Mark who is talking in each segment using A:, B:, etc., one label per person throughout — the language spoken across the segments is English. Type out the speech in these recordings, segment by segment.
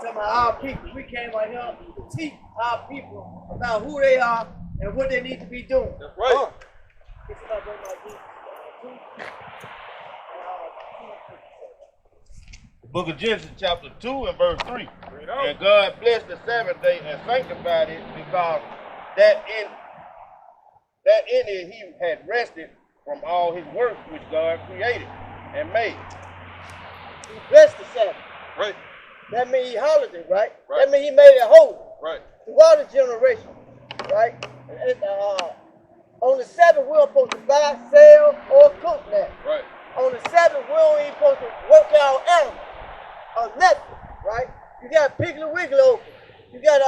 A: talking about our people. We came right here to teach our people about who they are and what they need to be doing.
B: That's right.
C: The book of Genesis chapter 2 and verse 3. And God blessed the Sabbath day and sanctified it because that in it he had rested from all his work which God created and made.
A: He blessed the Sabbath.
B: Right.
A: That means he holiday, right?
B: Right.
A: That means he made it holy.
B: Right.
A: Throughout the generation, right? And, on the Sabbath, we're supposed to buy, sell, or cook that.
B: Right.
A: On the Sabbath, we don't even supposed to work our animals or nothing, right? You got Piggly Wiggly open. You got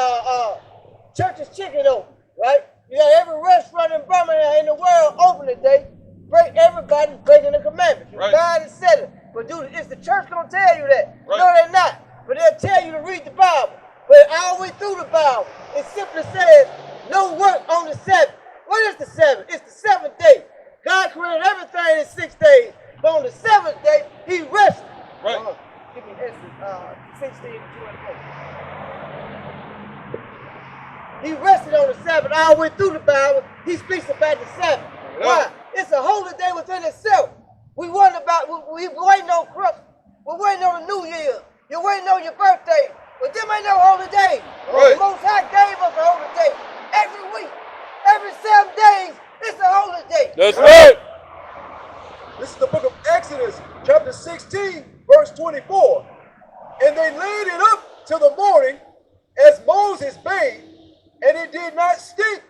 A: Church's Chicken open, right? You got every restaurant in Birmingham in the world open today. Everybody's breaking the commandments. You
B: Right.
A: buy and sell it. But dude, is the church gonna tell you that?
B: Right.
A: No, they're not. But they'll tell you to read the Bible. But all the way through the Bible, it simply says no work on the Sabbath. What is the Sabbath? It's the seventh day. God created everything in 6 days. But on the seventh day, he rested.
B: Right.
A: Give me Exodus 16 and 24. He rested on the Sabbath all the way through the Bible. He speaks about the Sabbath.
B: Yeah.
A: Why? It's a holy day within itself. We wonder about, we waiting on Christmas. We're waiting on the New Year. You're waiting on your birthday. But them ain't no holy day.
B: Right.
A: The Most High gave us a holy day. Every week, every 7 days, it's a holy day.
B: That's right.
D: This is the book of Exodus, chapter 16, verse 24. And they laid it up till the morning, as Moses bade, and it did not stink,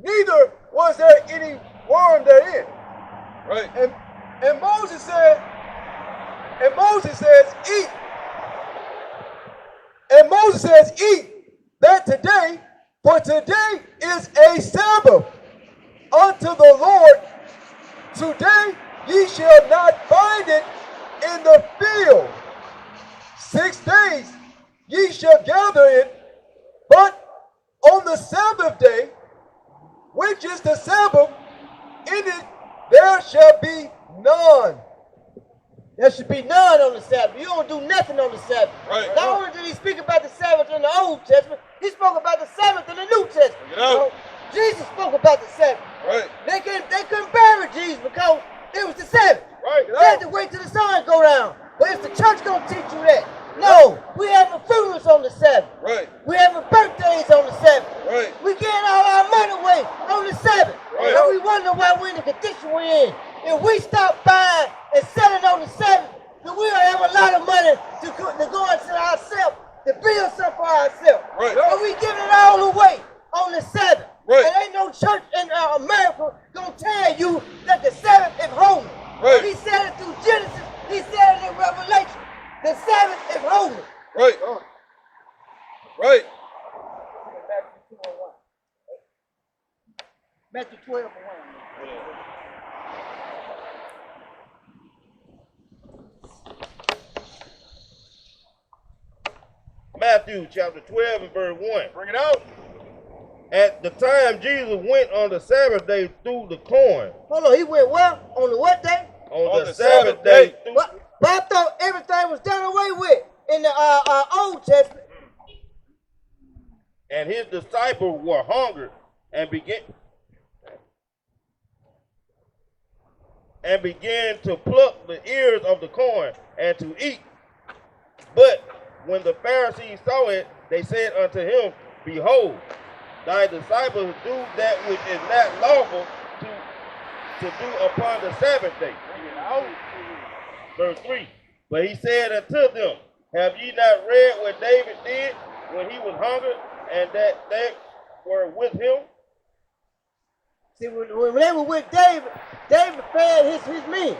D: neither was there any worm therein.
B: Right.
D: And Moses says, eat. And Moses says, eat that today, for today is a Sabbath unto the Lord. Today ye shall not find it in the field. 6 days ye shall gather it, but on the Sabbath day, which is the Sabbath, in it there shall be none.
A: There should be none on the Sabbath. You don't do nothing on the Sabbath.
B: Right.
A: Not only did he speak about the Sabbath in the Old Testament, he spoke about the Sabbath in the New Testament.
B: Bring it out.
A: Jesus spoke about the Sabbath.
B: Right.
A: They couldn't bury Jesus because it was the Sabbath.
B: Right.
A: They had to wait till the sun go down. But is the church gonna teach you that? No. We having funerals on the Sabbath.
B: Right.
A: We having birthdays on the Sabbath.
B: Right.
A: We getting all our money away on the Sabbath.
B: Right.
A: And we wonder why we're in the condition we're in. If we stop buying and selling on the Sabbath, then we'll have a lot of money to go into ourselves, to build something for ourselves.
B: Right.
A: But we giving it all away on the Sabbath.
B: Right.
A: And ain't no church in America gonna tell you that the Sabbath is holy.
B: Right.
A: He said it through Genesis. He said it in Revelation. The Sabbath is holy.
B: Right. Right.
A: Matthew 12 and 1.
C: Matthew chapter 12 and verse 1.
B: Bring it out.
C: At the time Jesus went on the Sabbath day through the corn.
A: Hold on, he went well on the what day?
C: On the Sabbath day through
A: But I thought everything was done away with in the Old Testament.
C: and his disciples were hungry and began to pluck the ears of the corn and to eat. But when the Pharisees saw it, they said unto him, Behold, thy disciples do that which is not lawful to do upon the Sabbath day. Verse 3. But he said unto them, Have ye not read what David did when he was hungry, and that they were with him?
A: See, when they were with David, David fed his men.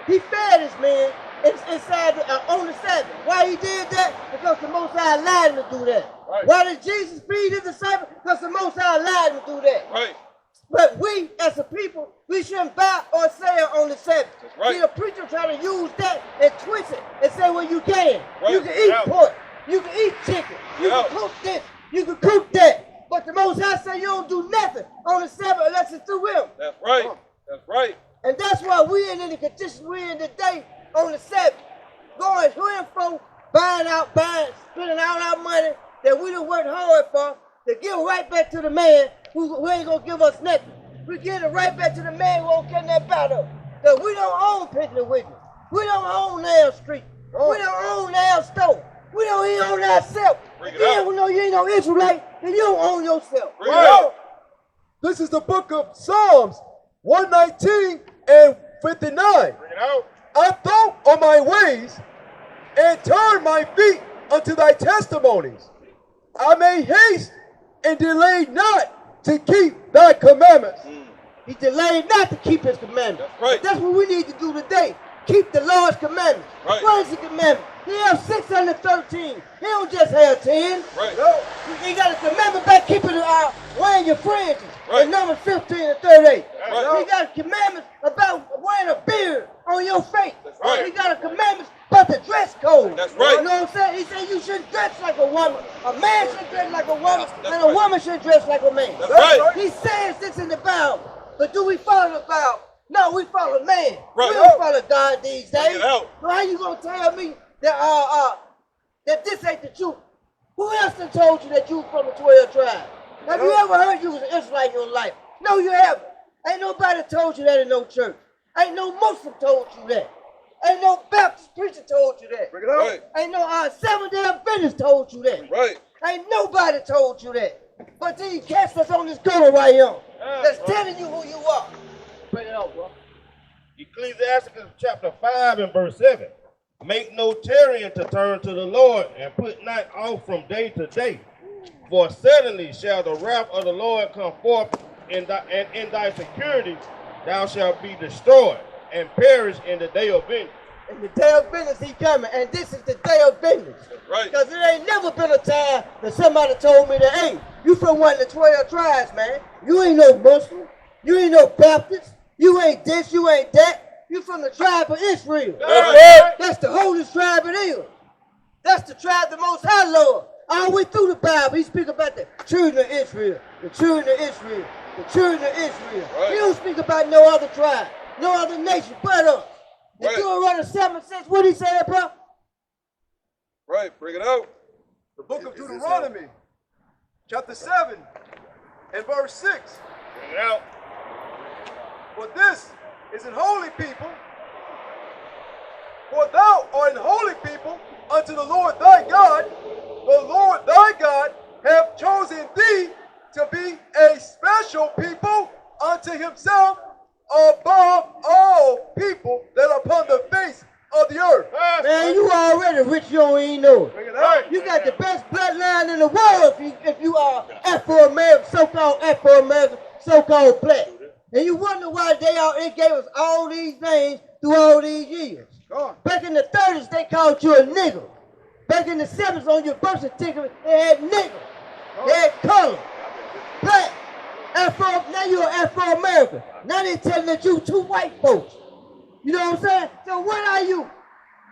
A: He fed his men inside on the Sabbath. Why he did that? Because the Most High allowed him to do that.
B: Right.
A: Why did Jesus feed his disciples? Because the Most High allowed him to do that.
B: Right.
A: But we, as a people, we shouldn't buy or sell on the Sabbath.
B: right.
A: See, the preacher try to use that and twist it and say, well, you can.
B: Right.
A: You can eat
B: Yeah.
A: pork. You can eat chicken. You
B: Yeah.
A: can cook this. You can cook that. But the Most High say you don't do nothing on the Sabbath unless it's through him.
B: That's right. That's right.
A: And that's why we're in the condition we're in today on the Sabbath. Going to and fro, buying, spending all our money that we done worked hard for to give right back to the man who ain't gonna give us nothing. We give it right back to the man who won't get that about us. Because we don't own Piggly Wiggly. We don't own Nail Street. We don't own Nail Store. We don't even own ourselves. If you don't know you ain't no Israelite, then you don't own yourself.
B: Bring it out.
D: This is the book of Psalms 119 and 59.
B: Bring it out.
D: I thought on my ways and turned my feet unto thy testimonies. I made haste and delayed not to keep thy commandments.
A: He delayed not to keep his commandments.
B: That's right.
A: But that's what we need to do today. Keep the Lord's commandments.
B: Right.
A: What is the commandment? He has 613. He don't just have 10.
B: Right.
A: No. He got a commandment about keeping wearing your fringes.
B: Right.
A: In Numbers 15 and 38.
B: Right.
A: He got commandments about wearing a beard on your face.
B: That's right.
A: He got a commandment about the dress code.
B: That's right.
A: You know what I'm saying? He said you shouldn't dress like a woman. A man should dress like a woman,
B: That's
A: and a
B: right.
A: woman should dress like a man.
B: That's right.
A: He says this in the Bible. But do we follow the Bible? No, we follow man.
B: Right.
A: We don't follow God these days.
B: Bring it out.
A: So how you gonna tell me that that this ain't the truth? Who else done told you that you from the 12 tribe? Have you ever heard you was an Israelite in your life? No, you haven't. Ain't nobody told you that in no church. Ain't no Muslim told you that. Ain't no Baptist preacher told you that.
D: Bring it out.
B: Right.
A: Ain't no Seventh-day Adventist told you that.
B: Right.
A: Ain't nobody told you that. But then you catch us on this gutter right here. That's telling you who you are. Bring it out, bro.
C: Ecclesiasticus chapter 5 and verse 7. Make no tarrying to turn to the Lord, and put not off from day to day. For suddenly shall the wrath of the Lord come forth, and in thy security thou shalt be destroyed, and perish in the day of vengeance.
A: In the day of vengeance he coming, and this is the day of vengeance.
B: Right.
A: Because it ain't never been a time that somebody told me that, hey, you from one of the 12 tribes, man. You ain't no Muslim. You ain't no Baptist. You ain't this, you ain't that. You from the tribe of Israel.
B: That's right.
A: That's the holiest tribe it is. That's the tribe the Most High Lord. All the way through the Bible, he speak about the children of Israel, the children of Israel, the children of Israel.
B: Right.
A: He don't speak about no other tribe, no other nation but us. In
B: Right.
A: Deuteronomy 7:6, what he said, bro?
B: Right. Bring it out.
D: The book of Deuteronomy, chapter 7 and verse 6.
C: Bring it out.
D: For this is an holy people, for thou art an holy people unto the Lord thy God. The Lord thy God hath chosen thee to be a special people unto himself above all people that are upon the face of the earth.
A: Man, you already rich, you don't even know it.
D: Bring it out.
A: You got the best bloodline in the world if you are Afro-American, so-called Afro-American, so-called black. And you wonder why they gave us all these names through all these years. Back in the 30s, they called you a nigger. Back in the 70s, on your birth certificate, they had nigger. They had color, black, Afro. Now you're Afro-American. Now they're telling that you two white folks. You know what I'm saying? So what are you?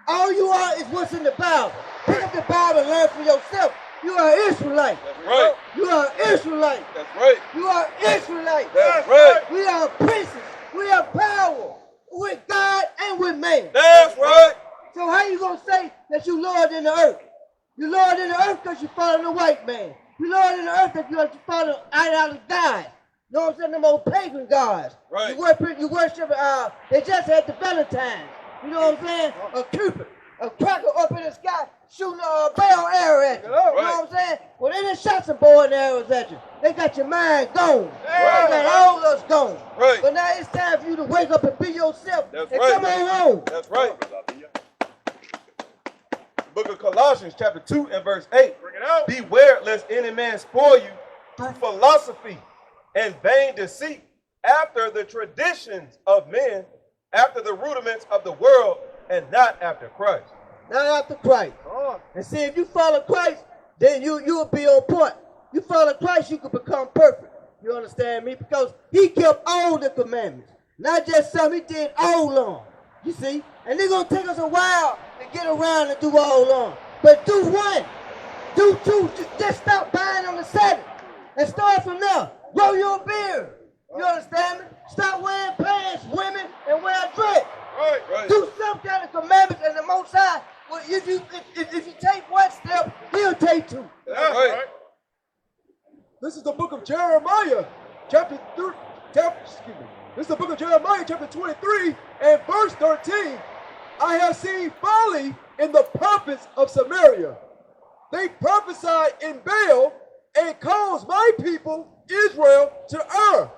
A: All you are is what's in the Bible. Pick up the Bible and learn for yourself. You are an Israelite.
B: That's right.
A: You are an Israelite.
B: That's right.
A: You are Israelite.
B: That's right.
A: We are princes. We have power with God and with man.
B: That's right.
A: So how you gonna say that you Lord in the earth? You Lord in the earth because you follow the white man. You Lord in the earth because you follow idolic gods. You know what I'm saying? Them old pagan gods.
B: Right.
A: You worship, they just had the Valentine's. You know what I'm saying? A Cupid, a cracker up in the sky shooting a barrel arrow at you. You know what I'm saying? Well, they done shot some bow and arrows at you. They got your mind gone.
B: Right.
A: They got all us gone.
B: Right.
A: But now it's time for you to wake up and be yourself.
B: That's
A: and
B: right.
A: come on home.
B: That's right. The book of Colossians, chapter 2 and verse 8.
C: Bring it out.
B: Beware lest any man spoil you through philosophy and vain deceit, after the traditions of men, after the rudiments of the world, and not after Christ.
A: Not after Christ. And see, if you follow Christ, then you'll be on point. You follow Christ, you can become perfect. You understand me? Because he kept all the commandments. Not just some, he did all of them. You see? And they're going to take us a while to get around and do all of them. But do one. Do two. Just stop buying on the Sabbath. And start from there. Grow your beard. You understand me? Stop wearing pants, women, and wear a dress.
B: Right, right.
A: Do some kind of commandments, and the Most High Well, if you take one step, he'll take two.
B: That's right.
D: This is the book of Jeremiah, chapter 3. This is the book of Jeremiah, chapter 23, and verse 13. I have seen folly in the prophets of Samaria. They prophesied in Baal and caused my people, Israel, to err.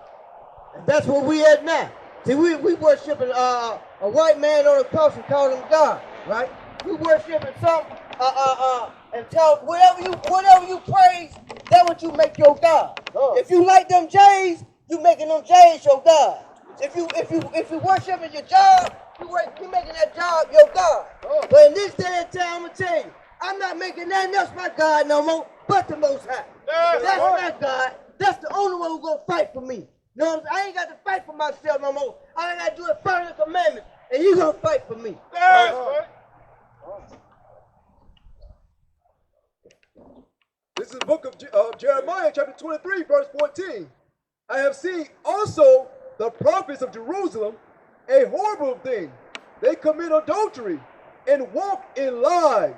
A: And that's where we at now. See, we worshiping a white man on the cross and calling him God, right? We worshiping something, and tell whatever you praise, that's what you make your God. If you like them J's, you making them J's your God. If you worshiping your job, you making that job your God. But in this day and time, I'm gonna tell you, I'm not making nothing else my God no more, but the Most High. That's my God. That's the only one who's gonna fight for me. You know what I'm saying? I ain't got to fight for myself no more. I got to do it follow the commandments, and you gonna fight for me.
D: This is the book of Jeremiah, chapter 23, verse 14. I have seen also the prophets of Jerusalem a horrible thing. They commit adultery and walk in lies.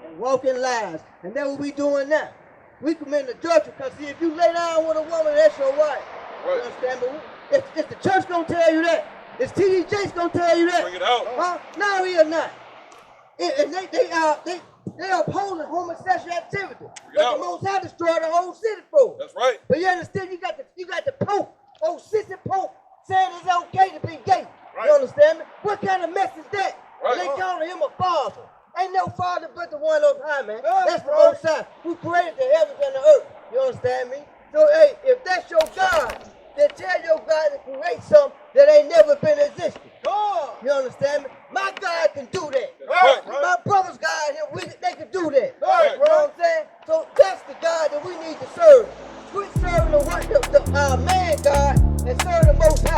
A: And walk in lies. And that's what we doing now. We commit adultery because, see, if you lay down with a woman, that's your right. You understand? But if the church gonna tell you that, is T.D. Jakes gonna tell you that?
B: Bring it out.
A: Huh? No, he is not. And they upholding homosexual activity. But the Most High destroyed the whole city for it.
B: That's right.
A: But you understand? You got the Pope, old sissy Pope, saying it's okay to be gay.
C: Right.
A: You understand me? What kind of mess is that?
B: Right.
A: And they calling him a father. Ain't no father but the one up high, man. That's the
D: right.
A: Most High who created the heavens and the earth. You understand me? So, hey, if that's your God, then tell your God to create something that ain't never been existed. You understand me? My God can do that.
B: Right.
A: My brother's God, they can do that.
B: Right.
A: You know what I'm saying? So that's the God that we need to serve. Quit serving the man God and serve the Most High.